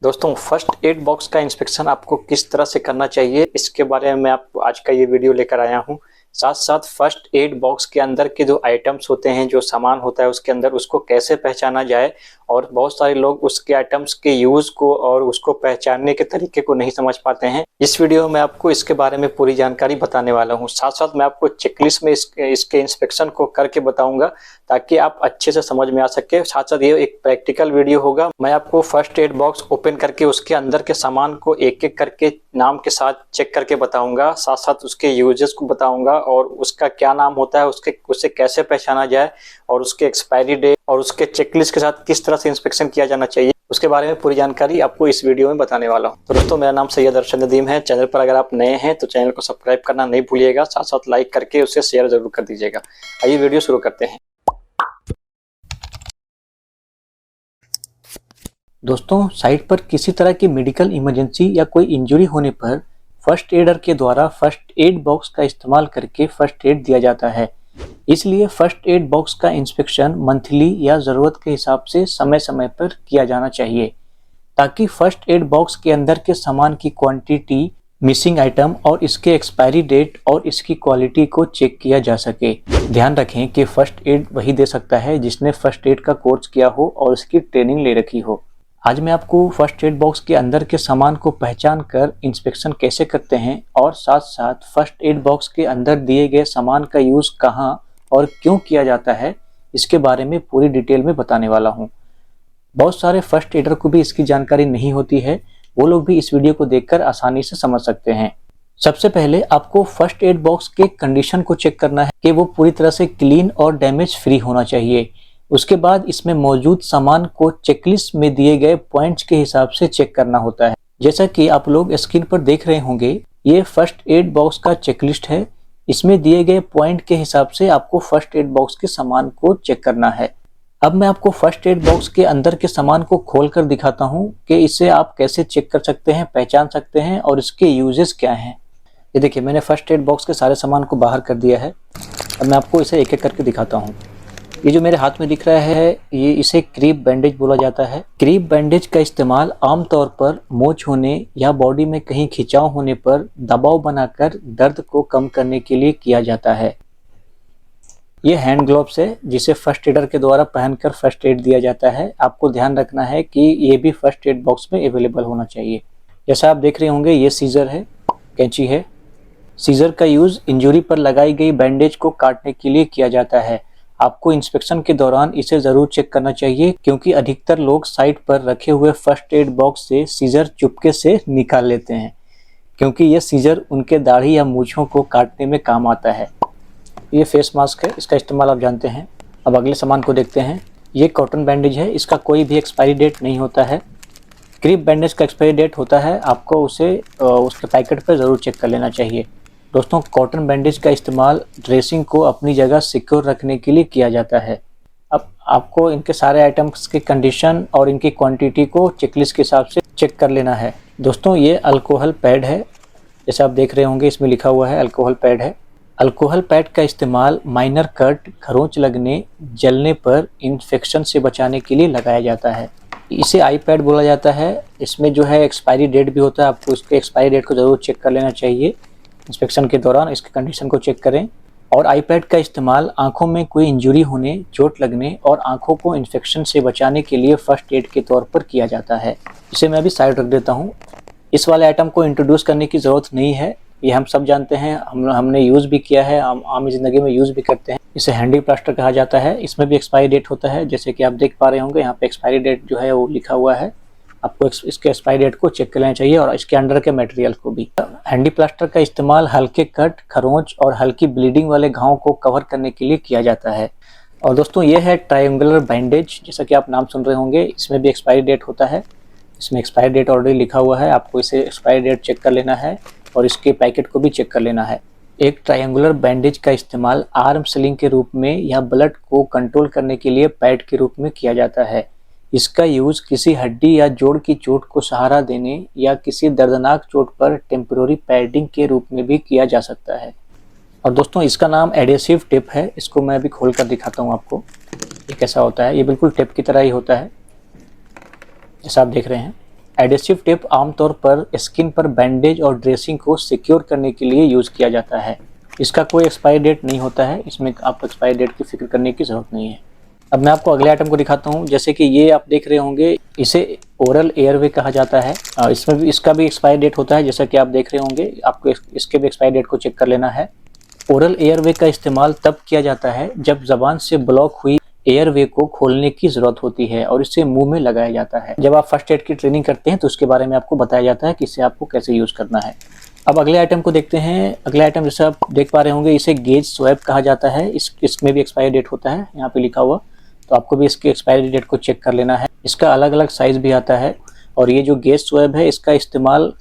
दोस्तों, first aid box का inspection आपको किस तरह से करना चाहिए, इसके बारे में मैं आपको आज का ये वीडियो लेकर आया हूँ। साथ साथ फर्स्ट एड बॉक्स के अंदर के जो आइटम्स होते हैं, जो सामान होता है उसके अंदर, उसको कैसे पहचाना जाए। और बहुत सारे लोग उसके आइटम्स के यूज को और उसको पहचानने के तरीके को नहीं समझ पाते हैं। इस वीडियो में आपको इसके बारे में पूरी जानकारी बताने वाला हूँ। साथ साथ मैं आपको चेकलिस्ट में इसके इंस्पेक्शन को करके बताऊंगा, ताकि आप अच्छे से समझ में आ सके। साथ साथ ये एक प्रैक्टिकल वीडियो होगा। मैं आपको फर्स्ट एड बॉक्स ओपन करके उसके अंदर के सामान को एक एक करके नाम के साथ चेक करके बताऊंगा। साथ साथ उसके यूजेस को बताऊंगा और उसका क्या नाम होता है, उसे कैसे पहचाना जाए, और उसके एक्सपायरी डेट और उसके चेकलिस्ट के साथ किस तरह से इंस्पेक्शन किया जाना चाहिए, उसके बारे में पूरी जानकारी आपको इस वीडियो में बताने वाला हूं। तो दोस्तों, मेरा नाम सैयद अरशद नदीम है। चैनल पर अगर आप नए हैं तो चैनल को सब्सक्राइब करना नहीं भूलिएगा। साथ साथ लाइक करके उसे शेयर जरूर कर दीजिएगा। आइए वीडियो शुरू करते हैं। दोस्तों, साइट पर किसी तरह की मेडिकल इमरजेंसी या कोई इंजरी होने पर फर्स्ट एडर के द्वारा फर्स्ट एड बॉक्स का इस्तेमाल करके फर्स्ट एड दिया जाता है। इसलिए फर्स्ट एड बॉक्स का इंस्पेक्शन मंथली या ज़रूरत के हिसाब से समय समय पर किया जाना चाहिए, ताकि फर्स्ट एड बॉक्स के अंदर के सामान की क्वांटिटी, मिसिंग आइटम और इसके एक्सपायरी डेट और इसकी क्वालिटी को चेक किया जा सके। ध्यान रखें कि फर्स्ट एड वही दे सकता है जिसने फर्स्ट एड का कोर्स किया हो और इसकी ट्रेनिंग ले रखी हो। आज मैं आपको फर्स्ट एड बॉक्स के अंदर के सामान को पहचान कर इंस्पेक्शन कैसे करते हैं, और साथ साथ फर्स्ट एड बॉक्स के अंदर दिए गए सामान का यूज़ कहाँ और क्यों किया जाता है, इसके बारे में पूरी डिटेल में बताने वाला हूँ। बहुत सारे फर्स्ट एडर को भी इसकी जानकारी नहीं होती है, वो लोग भी इस वीडियो को देखकर आसानी से समझ सकते हैं। सबसे पहले आपको फर्स्ट एड बॉक्स के कंडीशन को चेक करना है कि वो पूरी तरह से क्लीन और डैमेज फ्री होना चाहिए। उसके बाद इसमें मौजूद सामान को चेकलिस्ट में दिए गए पॉइंट्स के हिसाब से चेक करना होता है। जैसा कि आप लोग स्क्रीन पर देख रहे होंगे, ये फर्स्ट एड बॉक्स का चेकलिस्ट है। इसमें दिए गए पॉइंट के हिसाब से आपको फर्स्ट एड बॉक्स के सामान को चेक करना है। अब मैं आपको फर्स्ट एड बॉक्स के अंदर के सामान को खोल कर दिखाता हूँ कि इसे आप कैसे चेक कर सकते हैं, पहचान सकते हैं और इसके यूजेस क्या हैं। ये देखिए, मैंने फर्स्ट एड बॉक्स के सारे सामान को बाहर कर दिया है। अब मैं आपको इसे एक एक करके दिखाता हूँ। ये जो मेरे हाथ में दिख रहा है, ये इसे क्रीप बैंडेज बोला जाता है। क्रीप बैंडेज का इस्तेमाल आमतौर पर मोच होने या बॉडी में कहीं खिंचाव होने पर दबाव बनाकर दर्द को कम करने के लिए किया जाता है। ये हैंड ग्लोव्स है, जिसे फर्स्ट एडर के द्वारा पहनकर फर्स्ट एड दिया जाता है। आपको ध्यान रखना है कि ये भी फर्स्ट एड बॉक्स में अवेलेबल होना चाहिए। जैसा आप देख रहे होंगे, ये सीजर है, कैंची है। सीजर का यूज़ इंजरी पर लगाई गई बैंडेज को काटने के लिए किया जाता है। आपको इंस्पेक्शन के दौरान इसे ज़रूर चेक करना चाहिए, क्योंकि अधिकतर लोग साइट पर रखे हुए फर्स्ट एड बॉक्स से सीजर चुपके से निकाल लेते हैं, क्योंकि यह सीजर उनके दाढ़ी या मूंछों को काटने में काम आता है। ये फेस मास्क है, इसका इस्तेमाल आप जानते हैं। अब अगले सामान को देखते हैं। ये कॉटन बैंडेज है, इसका कोई भी एक्सपायरी डेट नहीं होता है। क्रीप बैंडेज का एक्सपायरी डेट होता है, आपको उसे उसके पैकेट पर ज़रूर चेक कर लेना चाहिए। दोस्तों, कॉटन बैंडेज का इस्तेमाल ड्रेसिंग को अपनी जगह सिक्योर रखने के लिए किया जाता है। अब आपको इनके सारे आइटम्स की कंडीशन और इनकी क्वांटिटी को चेकलिस्ट के हिसाब से चेक कर लेना है। दोस्तों, ये अल्कोहल पैड है, जैसे आप देख रहे होंगे इसमें लिखा हुआ है अल्कोहल पैड है। अल्कोहल पैड का इस्तेमाल माइनर कट, खरोंच लगने, जलने पर इन्फेक्शन से बचाने के लिए लगाया जाता है। इसे आई पैड बोला जाता है। इसमें जो है एक्सपायरी डेट भी होता है, आपको इसके एक्सपायरी डेट को ज़रूर चेक कर लेना चाहिए। इंस्पेक्शन के दौरान इसकी कंडीशन को चेक करें। और आई पैड का इस्तेमाल आंखों में कोई इंजरी होने, चोट लगने और आंखों को इन्फेक्शन से बचाने के लिए फर्स्ट एड के तौर पर किया जाता है। इसे मैं अभी साइड रख देता हूँ। इस वाले आइटम को इंट्रोड्यूस करने की ज़रूरत नहीं है, ये हम सब जानते हैं, हमने यूज़ भी किया है, आम ज़िंदगी में यूज़ भी करते हैं। इसे हैंडी प्लास्टर कहा जाता है। इसमें भी एक्सपायरी डेट होता है, जैसे कि आप देख पा रहे होंगे यहाँ पे एक्सपायरी डेट जो है वो लिखा हुआ है। आपको इसके एक्सपायरी डेट को चेक कर लेना चाहिए और इसके अंडर के मटेरियल को भी। हैंडी प्लास्टर का इस्तेमाल हल्के कट, खरोंच और हल्की ब्लीडिंग वाले घावों को कवर करने के लिए किया जाता है। और दोस्तों, ये है ट्रायंगुलर बैंडेज, जैसा कि आप नाम सुन रहे होंगे। इसमें भी एक्सपायरी डेट होता है। इसमें एक्सपायरी डेट ऑलरेडी लिखा हुआ है, आपको इसे एक्सपायरी डेट चेक कर लेना है और इसके पैकेट को भी चेक कर लेना है। एक ट्रायंगुलर बैंडेज का इस्तेमाल आर्म स्लिंग के रूप में या ब्लड को कंट्रोल करने के लिए पैड के रूप में किया जाता है। इसका यूज़ किसी हड्डी या जोड़ की चोट को सहारा देने या किसी दर्दनाक चोट पर टेम्पररी पैडिंग के रूप में भी किया जा सकता है। और दोस्तों, इसका नाम एडेसिव टिप है। इसको मैं अभी खोल कर दिखाता हूँ आपको, ये कैसा होता है। ये बिल्कुल टिप की तरह ही होता है, जैसा आप देख रहे हैं। एडेसिव टेप आमतौर पर स्किन पर बैंडेज और ड्रेसिंग को सिक्योर करने के लिए यूज़ किया जाता है। इसका कोई एक्सपायरी डेट नहीं होता है, इसमें आप एक्सपायरी डेट की फिक्र करने की ज़रूरत नहीं है। अब मैं आपको अगले आइटम को दिखाता हूँ। जैसे कि ये आप देख रहे होंगे, इसे ओरल एयरवे कहा जाता है। इसमें भी इसका भी एक्सपायरी डेट होता है, जैसा कि आप देख रहे होंगे। आपको इसके भी एक्सपायरी डेट को चेक कर लेना है। ओरल एयरवे का इस्तेमाल तब किया जाता है जब ज़बान से ब्लॉक हुई एयरवे को खोलने की ज़रूरत होती है और इसे मुंह में लगाया जाता है। जब आप फर्स्ट एड की ट्रेनिंग करते हैं तो उसके बारे में आपको बताया जाता है कि इसे आपको कैसे यूज़ करना है। अब अगले आइटम को देखते हैं। अगला आइटम जैसे आप देख पा रहे होंगे, इसे गेज स्वैब कहा जाता है। इसमें भी एक्सपायरी डेट होता है, यहाँ पे लिखा हुआ, तो आपको भी इसकी एक्सपायरी डेट को चेक कर लेना है। इसका अलग अलग साइज़ भी आता है और ये जो गेज स्वैब है इसका इस्तेमाल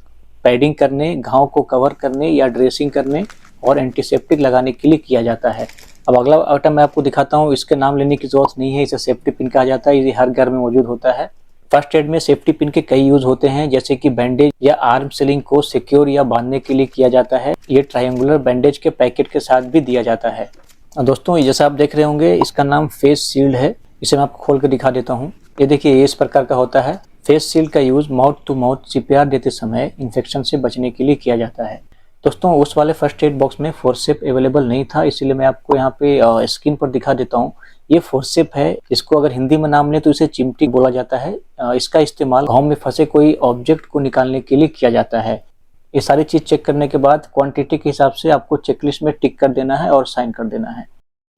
पैडिंग करने, घाव को कवर करने या ड्रेसिंग करने और एंटीसेप्टिक लगाने के लिए किया जाता है। अब अगला आइटम मैं आपको दिखाता हूँ। इसके नाम लेने की ज़रूरत नहीं है, इसे सेफ्टी पिन कहा जाता है। ये हर घर में मौजूद होता है। फर्स्ट एड में सेफ्टी पिन के कई यूज होते हैं, जैसे कि बैंडेज या आर्म सीलिंग को सिक्योर या बांधने के लिए किया जाता है। ये ट्रायंगुलर बैंडेज के पैकेट के साथ भी दिया जाता है। दोस्तों, जैसा आप देख रहे होंगे, इसका नाम फेस शील्ड है। इसे मैं आपको खोल कर दिखा देता हूँ। ये देखिए, ये इस प्रकार का होता है। फेस शील्ड का use mouth to mouth CPR देते समय इन्फेक्शन से बचने के लिए किया जाता है। दोस्तों, उस वाले फर्स्ट एड बॉक्स में फोर्सेप अवेलेबल नहीं था, इसीलिए मैं आपको यहाँ पे स्क्रीन पर दिखा देता हूँ। ये फोर्सेप है। इसको अगर हिंदी में नाम लें तो इसे चिमटी बोला जाता है। इसका इस्तेमाल घाव में फंसे कोई ऑब्जेक्ट को निकालने के लिए किया जाता है। ये सारी चीज़ चेक करने के बाद क्वांटिटी के हिसाब से आपको चेकलिस्ट में टिक कर देना है और साइन कर देना है।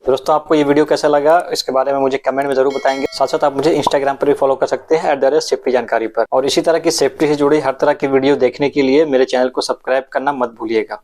दोस्तों, आपको ये वीडियो कैसा लगा इसके बारे में मुझे कमेंट में जरूर बताएंगे। साथ साथ आप मुझे इंस्टाग्राम पर भी फॉलो कर सकते हैं @सेफ्टी जानकारी पर। और इसी तरह की सेफ्टी से जुड़ी हर तरह की वीडियो देखने के लिए मेरे चैनल को सब्सक्राइब करना मत भूलिएगा।